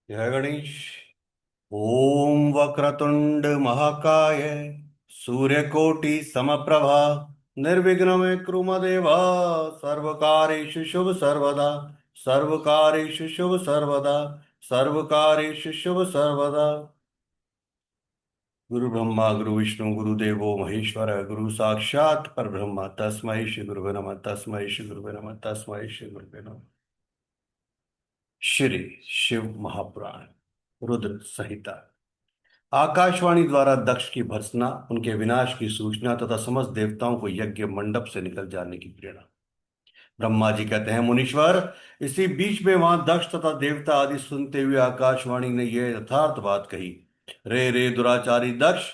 जय गणेश। ओम वक्रतुंड महाकाय सूर्यकोटि समप्रभा निर्विघ्नमे कुरु मदेवा सर्वकारेषु शुभ सर्वदा सर्वकारेषु शुभ सर्वदा सर्वकारेषु शुभ सर्वदा। गुरु ब्रह्मा गुरु विष्णु गुरुदेवो महेश्वर गुरु साक्षात परब्रह्म तस्मै श्री गुरुवे नमः तस्मै श्री गुरुवे नमः तस्मै श्री गुरुवे नमः। श्री शिव महापुराण रुद्र संहिता। आकाशवाणी द्वारा दक्ष की भर्त्सना, उनके विनाश की सूचना तथा समस्त देवताओं को यज्ञ मंडप से निकल जाने की प्रेरणा। ब्रह्मा जी कहते हैं, मुनीश्वर, इसी बीच में वहां दक्ष तथा देवता आदि सुनते हुए आकाशवाणी ने यह यथार्थ बात कही। रे रे दुराचारी दक्ष,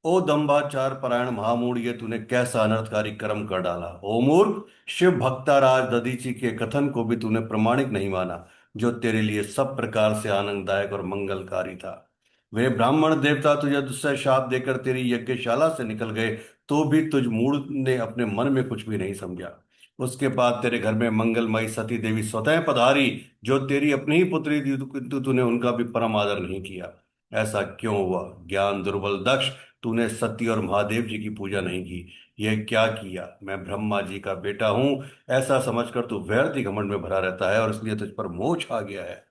ओ दंभाचार परायण महामूढ़, ये तूने कैसा अनर्थकारी कर्म कर डाला। ओ मूर्ख, शिव भक्ताराज दधीची के कथन को भी तूने प्रमाणिक नहीं माना, जो तेरे लिए सब प्रकार से आनंददायक और मंगलकारी था। वे ब्राह्मण देवता तुझे दुस्सह शाप देकर तेरी यज्ञशाला से निकल गए, तो भी तुझ मूढ़ ने अपने मन में कुछ भी नहीं समझा। उसके बाद तेरे घर में मंगलमयी सती देवी स्वतः पधारी, जो तेरी अपनी ही पुत्री थी, किंतु तूने उनका भी परम आदर नहीं किया। ऐसा क्यों हुआ? ज्ञान दुर्बल दक्ष, तूने सती और महादेव जी की पूजा नहीं की। यह क्या किया? मैं ब्रह्मा जी का बेटा हूं, ऐसा समझकर तू व्यर्थ ही घमंड में भरा रहता है और इसलिए तुझ पर मोह छा गया है।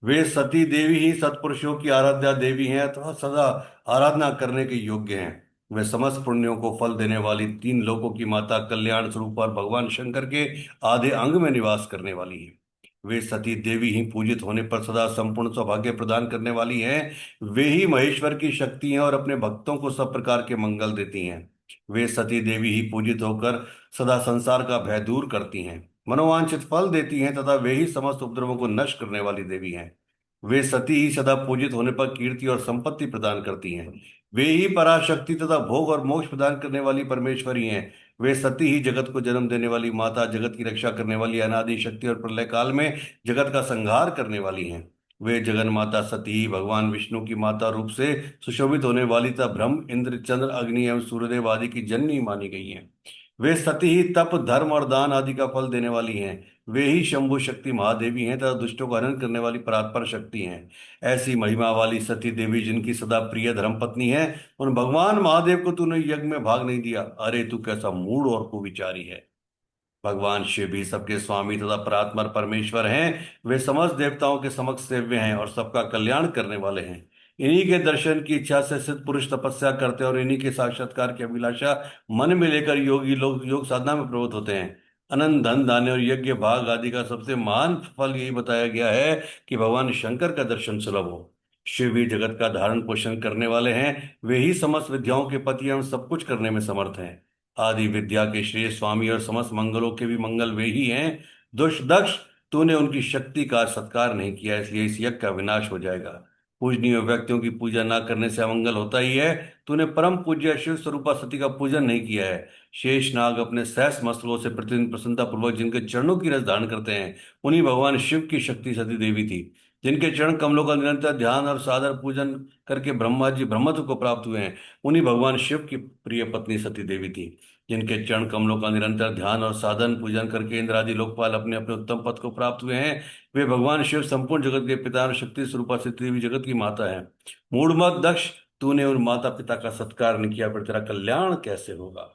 वे सती देवी ही सत्पुरुषों की आराध्या देवी हैं अथवा सदा आराधना करने के योग्य हैं। वे समस्त पुण्यों को फल देने वाली तीन लोकों की माता, कल्याण स्वरूप और भगवान शंकर के आधे अंग में निवास करने वाली हैं। वे सती देवी ही पूजित होने पर सदा संपूर्ण सौभाग्य प्रदान करने वाली हैं। वे ही महेश्वर की शक्ति हैं और अपने भक्तों को सब प्रकार के मंगल देती हैं। वे सती देवी ही पूजित होकर सदा संसार का भय दूर करती हैं, मनोवांछित फल देती हैं तथा वे ही समस्त उपद्रवों को नष्ट करने वाली देवी हैं। वे सती ही सदा पूजित होने पर कीर्ति और संपत्ति प्रदान करती हैं। वे ही पराशक्ति तथा भोग और मोक्ष प्रदान करने वाली परमेश्वरी हैं। वे सती ही जगत को जन्म देने वाली माता, जगत की रक्षा करने वाली अनादि शक्ति और प्रलय काल में जगत का संहार करने वाली हैं। वे जगन माता सती ही भगवान विष्णु की माता रूप से सुशोभित होने वाली तथा ब्रह्म, इंद्र, चंद्र, अग्नि एवं सूर्यदेव आदि की जननी मानी गई हैं। वे सती ही तप, धर्म और दान आदि का फल देने वाली हैं। वे ही शंभु शक्ति महादेवी हैं तथा दुष्टों को हनन करने वाली परात्पर शक्ति हैं। ऐसी महिमा वाली सती देवी, जिनकी सदा प्रिय धर्मपत्नी है, उन भगवान महादेव को तूने यज्ञ में भाग नहीं दिया। अरे तू कैसा मूढ़ और कुविचारी है। भगवान शिव भी सबके स्वामी तथा परात्पर परमेश्वर हैं। वे समस्त देवताओं के समक्ष सेव्य हैं और सबका कल्याण करने वाले हैं। इन्हीं के दर्शन की इच्छा से सिद्ध पुरुष तपस्या करते हैं और इन्हीं के साक्षात्कार की अभिलाषा मन में लेकर योगी लोग योग साधना में प्रवृत्त होते हैं। अनंत धन दाने और यज्ञ भाग आदि का सबसे महान फल यही बताया गया है कि भगवान शंकर का दर्शन सुलभ हो। शिव ही जगत का धारण पोषण करने वाले हैं। वे ही समस्त विद्याओं के पति एवं सब कुछ करने में समर्थ हैं। आदि विद्या के श्रेय स्वामी और समस्त मंगलों के भी मंगल वे ही हैं। दुष्ट दक्ष, तूने उनकी शक्ति का सत्कार नहीं किया, इसलिए इस यज्ञ का विनाश हो जाएगा। पूजनीय व्यक्तियों की पूजा न करने से अमंगल होता ही है। तूने परम पूज्य शिव स्वरूपा सती का पूजन नहीं किया है। शेष नाग अपने सहस मस्तकों से प्रतिदिन प्रसन्नता पूर्वक जिनके चरणों की रस धारण करते हैं, उन्हीं भगवान शिव की शक्ति सती देवी थी। जिनके चरण कमलों का निरंतर ध्यान और सादर पूजन करके ब्रह्मा जी ब्रह्मत्व को प्राप्त हुए हैं, उन्हीं भगवान शिव की प्रिय पत्नी सती देवी थी। जिनके चरण कमलों का निरंतर ध्यान और साधन पूजन करके इंद्र आदि लोकपाल अपने अपने उत्तम पद को प्राप्त हुए हैं, वे भगवान शिव संपूर्ण जगत के पिता और शक्ति स्वरूपा सती देवी जगत की माता है। मूढ़मत दक्ष, तूने उन माता पिता का सत्कार नहीं किया, पर तेरा कल्याण कैसे होगा?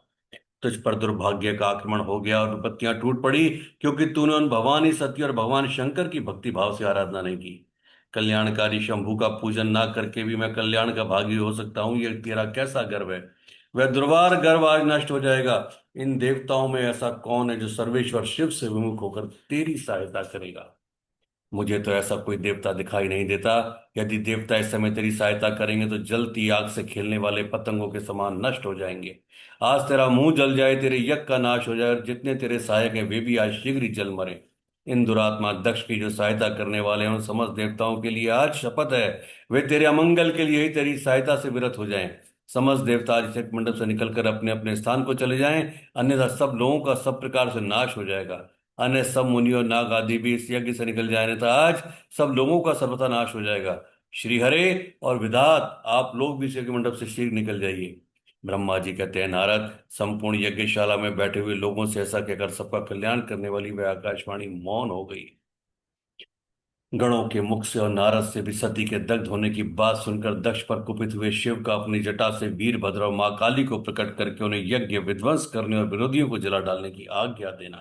तुझ पर दुर्भाग्य का आक्रमण हो गया और विपत्तियां टूट पड़ी, क्योंकि तूने उन भवानी सती और भगवान शंकर की भक्ति भाव से आराधना नहीं की। कल्याणकारी शंभु का पूजन ना करके भी मैं कल्याण का भागी हो सकता हूं, यह तेरा कैसा गर्व है? वह दुर्वार गर्व आज नष्ट हो जाएगा। इन देवताओं में ऐसा कौन है जो सर्वेश्वर शिव से विमुख होकर तेरी सहायता करेगा? मुझे तो ऐसा कोई देवता दिखाई नहीं देता। यदि देवता इस समय तेरी सहायता करेंगे तो जलती आग से खेलने वाले पतंगों के समान नष्ट हो जाएंगे। आज तेरा मुंह जल जाए, तेरे यज्ञ का नाश हो जाए और जितने तेरे सहायक हैं वे भी आज शीघ्र ही जल मरे। इन दुरात्मा दक्ष की जो सहायता करने वाले हैं, उन समस्त देवताओं के लिए आज शपथ है, वे तेरे अमंगल के लिए ही तेरी सहायता से विरत हो जाएं। समस्त देवता आज इस मंडप से निकलकर अपने अपने स्थान को चले जाएं, अन्यथा सब लोगों का सब प्रकार से नाश हो जाएगा। अन्य सब मुनियों नाग आदि भी इस यज्ञ से निकल जाए, नहीं तो आज सब लोगों का सर्वथा नाश हो जाएगा। श्री हरे और विधात, आप लोग भी इस यज्ञ मंडप से शीघ्र निकल जाइए। ब्रह्मा जी कहते हैं, नारद, संपूर्ण यज्ञशाला में बैठे हुए लोगों से ऐसा कहकर सबका कल्याण करने वाली वह आकाशवाणी मौन हो गई। गणों के मुख से और नारद से भी सती के दग्ध होने की बात सुनकर दक्ष पर कुपित हुए शिव का अपनी जटा से वीरभद्र और मां काली को प्रकट करके उन्हें यज्ञ विध्वंस करने और विरोधियों को जला डालने की आज्ञा देना।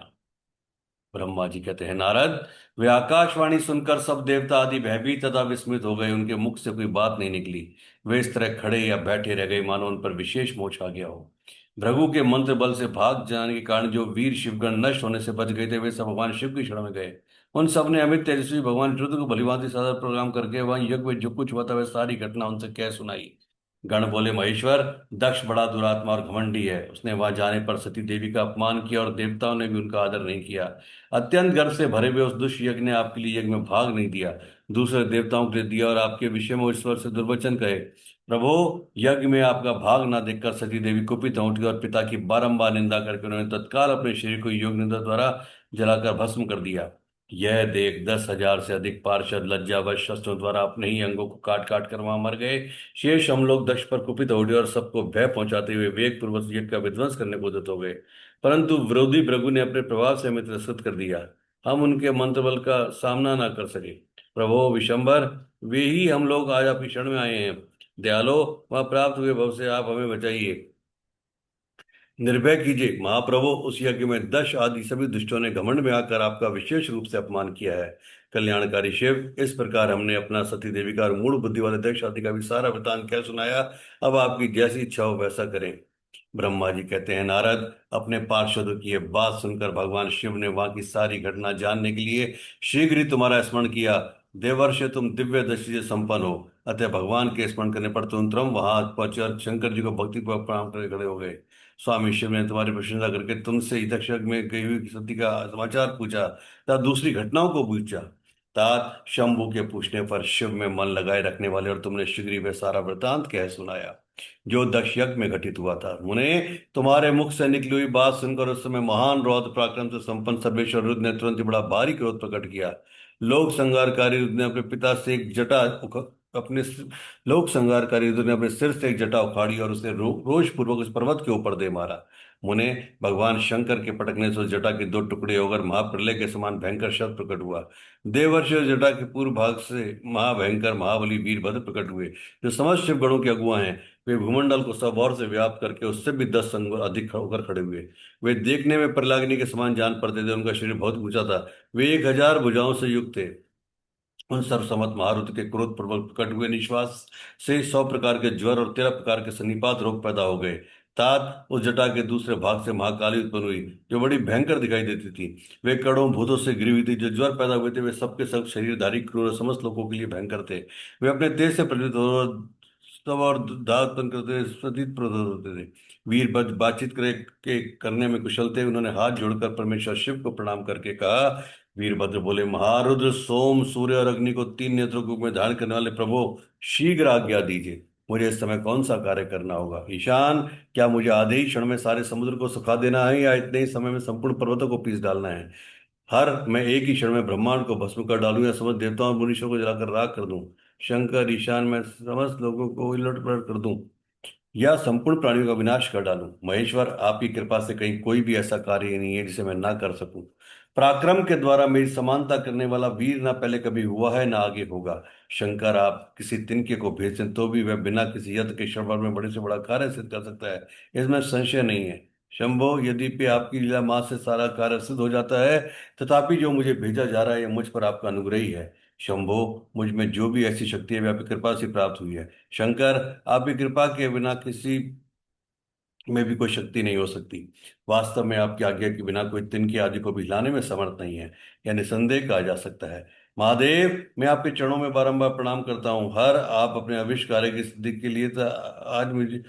ब्रह्मा जी कहते हैं, नारद, वे आकाशवाणी सुनकर सब देवता आदि भयभीत तथा विस्मित हो गए। उनके मुख से कोई बात नहीं निकली। वे इस तरह खड़े या बैठे रह गए मानो उन पर विशेष मोह आ गया हो। भृगु के मंत्र बल से भाग जाने के कारण जो वीर शिवगण नष्ट होने से बच गए थे, वे सब भगवान शिव की शरण में गए। उन सब ने अमित तेजस्वी भगवान रुद्र को भलीभांति सादर प्रणाम करके वहां यज्ञ में जो कुछ हुआ था वह सारी घटना उनसे कह सुनाई। गण बोले, महेश्वर, दक्ष बड़ा दुरात्मा और घमंडी है। उसने वहां जाने पर सती देवी का अपमान किया और देवताओं ने भी उनका आदर नहीं किया। अत्यंत गर्व से भरे हुए उस दुष्ट यज्ञ ने आपके लिए यज्ञ में भाग नहीं दिया, दूसरे देवताओं के लिए दिया और आपके विषय में ईश्वर से दुर्वचन कहे। प्रभु, यज्ञ में आपका भाग ना देखकर सती देवी कुपित हो उठी और पिता की बारंबार निंदा करके उन्होंने तत्काल अपने शरीर को योग निंदा द्वारा जलाकर भस्म कर दिया। यह देख 10,000 से अधिक पार्षद लज्जावश शस्त्रों द्वारा अपने ही अंगों को काट काट कर वहां मर गए। शेष हम लोग दक्ष पर कुपित हो उठे और सबको भय पहुंचाते हुए वेग पूर्वक यज्ञ का विध्वंस करने को उद्यत हो गए। परंतु विरोधी भृगु ने अपने प्रभाव से हमें तिरस्कृत कर दिया। हम उनके मंत्र बल का सामना ना कर सके। प्रभो विशंबर, वे ही हम लोग आज आपकी शरण में आए हैं। दयालो, वहां प्राप्त हुए भव से आप हमें बचाइए, निर्भय कीजिए। महाप्रभु, उस यज्ञ में दश आदि सभी दुष्टों ने घमंड में आकर आपका विशेष रूप से अपमान किया है। कल्याणकारी शिव, इस प्रकार हमने अपना सती देवी का और मूढ़ बुद्धि वाले दक्ष आदि का भी सारा वृतांत कह सुनाया। अब आपकी जैसी इच्छा हो वैसा करें। ब्रह्मा जी कहते हैं, नारद, अपने पार्षदों की यह बात सुनकर भगवान शिव ने वहां की सारी घटना जानने के लिए शीघ्र ही तुम्हारा स्मरण किया। देवर्षि, तुम दिव्य दृष्टि से संपन्न हो, अतः भगवान के स्मरण करने पर तुरंत वहां पहुंचे और शंकर जी को भक्तिपूर्वक प्रणाम करके खड़े हो गए। स्वामी शिव ने तुम्हारी प्रशंसा करके तुमसे दक्ष यज्ञ में गई हुई सती का समाचार पूछा तथा दूसरी घटनाओं को पूछा। तात शंभु के पूछने पर शिव में मन लगाए रखने वाले और तुमने शीघ्र ही वह सारा वृतांत कह सुनाया जो दक्ष यज्ञ में घटित हुआ था। मुने, तुम्हारे मुख से निकली हुई बात सुनकर उस समय महान रौद्र पराक्रम से संपन्न सर्वेश्वर रुद्र ने तुरंत ही बड़ा भारी क्रोध प्रकट किया। लोक संहारकारी रुद्र ने अपने पिता से एक जटा अपने लोक संहारकारी रुद्र ने अपने सिर से एक जटा उखाड़ी और उसे रोष पूर्वक उस पर्वत के ऊपर दे मारा। मुने, भगवान शंकर के पटकने से उस जटा के दो टुकड़े होकर महाप्रलय के समान भयंकर शब्द प्रकट हुआ। देवर्षि, उस जटा के पूर्व भाग से महाभयंकर महाबली वीरभद्र प्रकट हुए, जो समस्त शिव गणों के अगुआ हैं। वे भूमंडल को सब ओर से व्याप्त करके उससे भी 10 अंगुल अधिक होकर खड़े हुए। वे देखने में प्रलागिनी के समान जान पड़ते थे। उनका शरीर बहुत ऊंचा था। वे 1,000 भुजाओं से युक्त थे। उन सर्वसम्मत महारुद्र के क्रोध प्रबल प्रकट हुए निश्वास से 100 प्रकार के ज्वर और 13 प्रकार के सन्निपात रोग पैदा हो गए। तात उस जटा के दूसरे भाग से महाकाली उत्पन्न हुई, जो बड़ी भयंकर दिखाई देती थी। वे कड़ों भूतों से घिरी हुई थी। जो ज्वर पैदा हुए थे वे सबके सब शरीरधारी क्रूर और समस्त लोगों के लिए भयंकर थे। वे अपने तेज से प्रज्वलित और सब और दांत उत्पन्न करते सतीत प्रदत्त होते थे। वीर बातचीत करने में कुशल थे। उन्होंने हाथ जोड़कर परमेश्वर शिव को प्रणाम करके कहा। वीरभद्र बोले, महारुद्र, सोम, सूर्य और अग्नि को 3 नेत्रों के रूप में धारण करने वाले प्रभु, शीघ्र आज्ञा दीजिए। मुझे इस समय कौन सा कार्य करना होगा? ईशान, क्या मुझे आधे ही क्षण में सारे समुद्र को सुखा देना है या इतने ही समय में संपूर्ण पर्वतों को पीस डालना है? हर मैं एक ही क्षण में ब्रह्मांड को भस्म कर डालूं या समस्त देवताओं और मुनीषों को जलाकर राख कर दूं? शंकर, ईशान, मैं समस्त लोगों को उलट पलट कर दूं या संपूर्ण प्राणियों का विनाश कर डालूं? महेश्वर, आपकी कृपा से कहीं कोई भी ऐसा कार्य नहीं है जिसे मैं ना कर सकूं। पराक्रम के द्वारा मेरी समानता करने वाला वीर ना पहले कभी हुआ है ना आगे होगा। शंकर, आप किसी तिनके को भेजें तो भी वह बिना किसी यत्न के क्षण भर में बड़े से बड़ा कार्य सिद्ध कर सकता है, इसमें संशय नहीं है। शंभो, यद्यपि आपकी लीला माँ से सारा कार्य सिद्ध हो जाता है, तथापि जो मुझे भेजा जा रहा है यह मुझ पर आपका अनुग्रह ही है। शंभो, मुझ में जो भी ऐसी शक्ति है वह आपकी कृपा से प्राप्त हुई है। शंकर, आपकी कृपा के बिना किसी में भी कोई शक्ति नहीं हो सकती। वास्तव में आपकी आज्ञा के बिना कोई तिनके आदि को भी हिलाने में समर्थ नहीं है, यह निसंदेह कहा जा सकता है। महादेव, मैं आपके चरणों में बारंबार प्रणाम करता हूँ। हर आप अपने आविष्कार की सिद्धि के लिए आज मुझे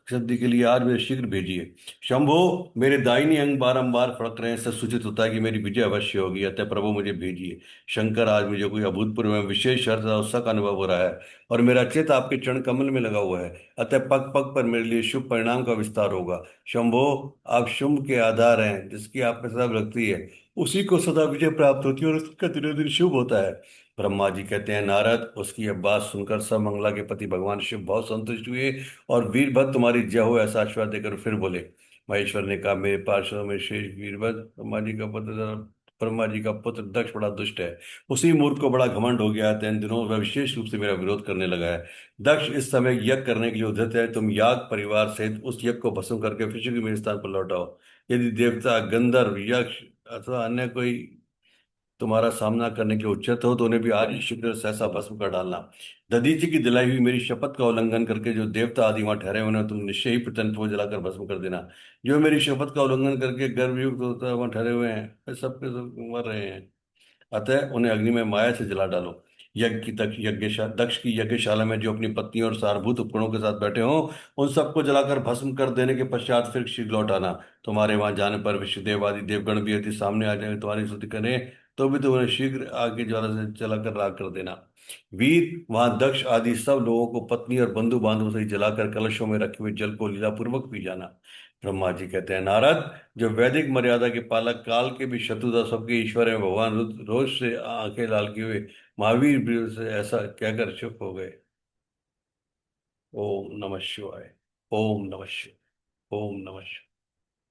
सिद्धि के लिए आज मुझे शीघ्र भेजिए। शंभो, मेरे दाहिनी अंग बारंबार फड़क रहे हैं, इससे सूचित होता है कि मेरी विजय अवश्य होगी, अतः प्रभु मुझे भेजिए। शंकर, आज मुझे कोई अभूतपूर्व एवं विशेष हर्ष तथा उत्साह का अनुभव हो रहा है और मेरा चित्त आपके चरण कमल में लगा हुआ है, अतः पग पग पर मेरे लिए शुभ परिणाम का विस्तार होगा। शंभो, आप शुभ के आधार हैं, जिसकी आप में सदा भक्ति है उसी को सदा विजय प्राप्त होती है और उसका दिनों दिन शुभ होता है। ब्रह्मा जी कहते हैं, नारद, उसकी यह बात सुनकर सब मंगला के पति भगवान शिव बहुत संतुष्ट हुए और वीरभद्र तुम्हारी जय हो ऐसा आशीर्वाद देकर फिर बोले। महेश्वर ने कहा, मेरे पार्षदों में शेष वीरभद्र, ब्रह्मा जी का पत्र ब्रह्मा जी का पुत्र दक्ष बड़ा दुष्ट है। उसी मूर्ख को बड़ा घमंड हो गया है, तो इन दिनों वह विशेष रूप से मेरा विरोध करने लगा है। दक्ष इस समय यज्ञ करने के लिए उद्यत है। तुम याग परिवार सहित उस यज्ञ को भस्म करके फिर से मेरे स्थान पर लौटाओ। यदि देवता, गंधर्व, यक्ष अथवा अन्य कोई तुम्हारा सामना करने के लिए उच्चत हो, तो उन्हें भी आज ही शीघ्र सहसा भस्म कर डालना। दधीचि की दिलाई हुई मेरी शपथ का उल्लंघन करके जो देवता आदि वहां ठहरे हुए, उन्हें तुम निश्चय ही प्रचंड को जलाकर भस्म कर देना। जो मेरी शपथ का उल्लंघन करके गर्भयुक्त होता वहां ठहरे हुए हैं, वे सबके सब मर रहे हैं। अतः उन्हें अग्नि में माया से जला डालो। यज्ञ की दक्ष यज्ञशाला दक्ष की यज्ञशाला में जो अपनी पत्नी और सारभूत उपकरणों के साथ बैठे हों, उन सबको जलाकर भस्म कर देने के पश्चात फिर शीघ्र लौट आना। तुम्हारे वहां जाने पर विष्णुदेव आदि देवगण भी यदि सामने आ जाए तुम्हारी स्तुति करें, तो भी तुम उन्हें शीघ्र आग की ज्वाला से जलाकर राख कर देना। वीर, वहां दक्ष आदि सब लोगों को पत्नी और बंधु बांधवों से जलाकर कलशों में रखे हुए जल को लीला पूर्वक पी जाना। ब्रह्मा जी कहते हैं, नारद, जो वैदिक मर्यादा के पालक, काल के भी शत्रुता, सबके ईश्वर है, भगवान रुद्र रोष से आंखें लाल किए हुए महावीर भी से ऐसा कहकर चुप हो गए। ओम नमः शिवाय। ओम नमः शिवाय। ओम नमः शिवाय।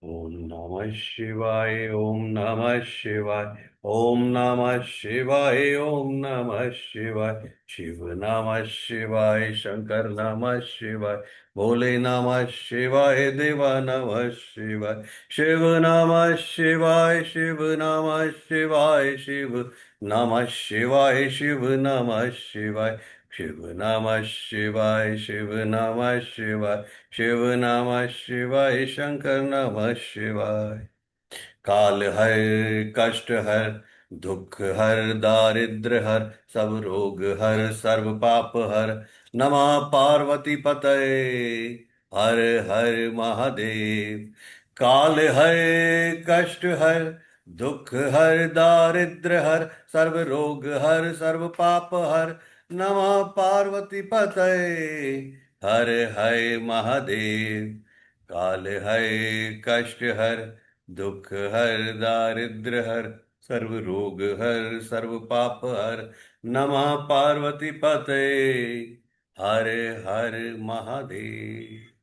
ओम नमः शिवाय। ओम नमः शिवाय। ओम नमः शिवाय। ओम नमः शिवाय। शिव नमः शिवाय। शंकर नमः शिवाय। भोले नमः शिवाय। देवा नमः शिवाय। शिव नमः शिवाय। शिव नमः शिवाय। शिव नमः शिवाय। शिव नमः शिवाय। शिव नमः शिवाय। शिव नमः शिवाय। शिव नमः शिवाय। शंकर नमः शिवाय। काल हर, कष्ट हर, दुख हर, दारिद्र हर, सब रोग हर, सर्व पाप हर, नमः पार्वती पतये। हर हर महादेव। काल हर, कष्ट हर, दुख हर, दारिद्र हर, सर्व रोग हर, सर्व पाप हर, नमः पार्वती पतये। हर हर महादेव। काल हर, कष्ट हर, दुख हर, दारिद्र हर, सर्व रोग हर, सर्व पाप हर, नमः पार्वती पते। हर हर महादेव।